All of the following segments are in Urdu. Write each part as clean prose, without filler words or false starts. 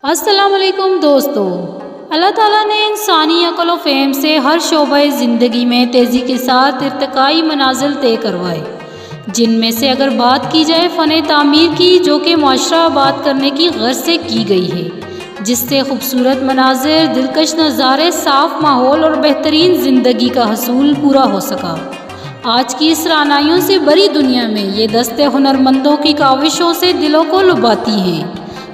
السلام علیکم دوستو، اللہ تعالیٰ نے انسانی عقل و فہم سے ہر شعبہ زندگی میں تیزی کے ساتھ ارتقائی منازل طے کروائے، جن میں سے اگر بات کی جائے فن تعمیر کی، جو کہ معاشرہ آباد کرنے کی غرض سے کی گئی ہے، جس سے خوبصورت مناظر، دلکش نظارے، صاف ماحول اور بہترین زندگی کا حصول پورا ہو سکا۔ آج کی اس رعنائیوں سے بری دنیا میں یہ دستے ہنرمندوں کی کاوشوں سے دلوں کو لبھاتی ہیں۔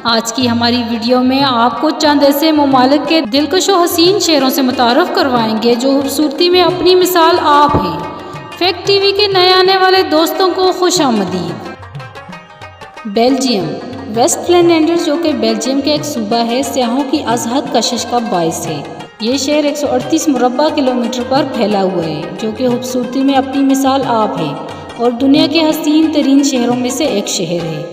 آج کی ہماری ویڈیو میں آپ کو چند ایسے ممالک کے دلکش و حسین شہروں سے متعارف کروائیں گے جو خوبصورتی میں اپنی مثال آپ ہیں۔ فیکٹ ٹی وی کے نئے آنے والے دوستوں کو خوش آمدید۔ بیلجیم۔ ویسٹ فلینڈر، جو کہ بیلجیم کا ایک صوبہ ہے، سیاحوں کی ازحد کشش کا باعث ہے۔ یہ شہر 138 مربع کلومیٹر پر پھیلا ہوا ہے، جو کہ خوبصورتی میں اپنی مثال آپ ہے اور دنیا کے حسین ترین شہروں میں سے ایک شہر ہے۔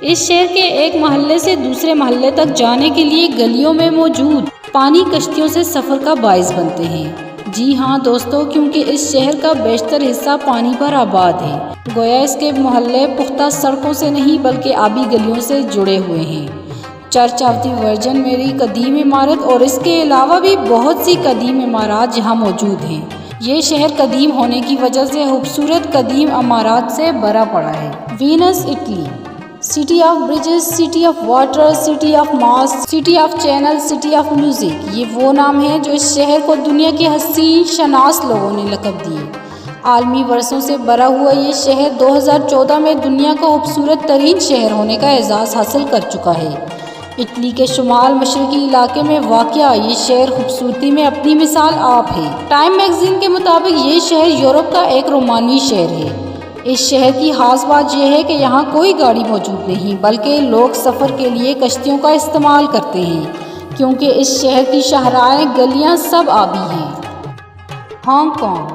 اس شہر کے ایک محلے سے دوسرے محلے تک جانے کے لیے گلیوں میں موجود پانی کشتیوں سے سفر کا باعث بنتے ہیں۔ جی ہاں دوستو، کیونکہ اس شہر کا بیشتر حصہ پانی پر آباد ہے، گویا اس کے محلے پختہ سڑکوں سے نہیں بلکہ آبی گلیوں سے جڑے ہوئے ہیں۔ چرچ آف دی ورجن میری قدیم عمارت اور اس کے علاوہ بھی بہت سی قدیم عمارات یہاں موجود ہیں۔ یہ شہر قدیم ہونے کی وجہ سے خوبصورت قدیم عمارات سے بھرا پڑا ہے۔ Venice, Italy. City of bridges, city of water, city of masks, city of channel, city of music, یہ وہ نام ہیں جو اس شہر کو دنیا کے حسین شناس لوگوں نے لقب دیے۔ عالمی ورثوں سے بھرا ہوا یہ شہر 2014 میں دنیا کا خوبصورت ترین شہر ہونے کا اعزاز حاصل کر چکا ہے۔ اٹلی کے شمال مشرقی علاقے میں واقع یہ شہر خوبصورتی میں اپنی مثال آپ ہے۔ ٹائم میگزین کے مطابق یہ شہر یورپ کا ایک رومانوی شہر ہے۔ اس شہر کی خاص بات یہ ہے کہ یہاں کوئی گاڑی موجود نہیں، بلکہ لوگ سفر کے لیے کشتیوں کا استعمال کرتے ہیں، کیونکہ اس شہر کی شاہراہیں، گلیاں سب آبی ہیں۔ Hong Kong.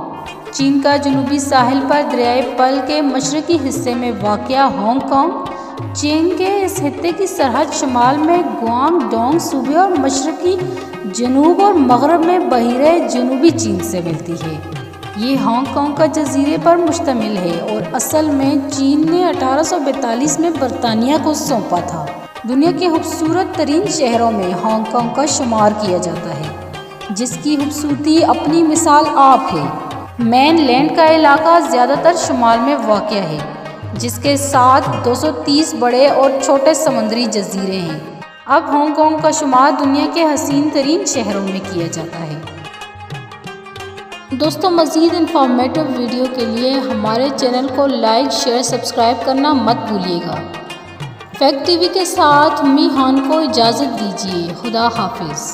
چین کا جنوبی ساحل پر دریائے پل کے مشرقی حصے میں واقع ہانگ کانگ، چین کے اس خطے کی سرحد شمال میں گوانگ ڈونگ صوبے اور مشرقی، جنوب اور مغرب میں بحیرہ جنوبی چین سے ملتی ہے۔ یہ ہانگ کانگ کا جزیرے پر مشتمل ہے اور اصل میں چین نے 1842 میں برطانیہ کو سونپا تھا۔ دنیا کے خوبصورت ترین شہروں میں ہانگ کانگ کا شمار کیا جاتا ہے، جس کی خوبصورتی اپنی مثال آپ ہے۔ مین لینڈ کا علاقہ زیادہ تر شمال میں واقع ہے، جس کے ساتھ 230 بڑے اور چھوٹے سمندری جزیرے ہیں۔ اب ہانگ کانگ کا شمار دنیا کے حسین ترین شہروں میں کیا جاتا ہے۔ دوستو، مزید انفارمیٹو ویڈیو کے لیے ہمارے چینل کو لائک، شیئر، سبسکرائب کرنا مت بھولیے گا۔ فیکٹ ٹی وی کے ساتھ میہان کو اجازت دیجیے۔ خدا حافظ۔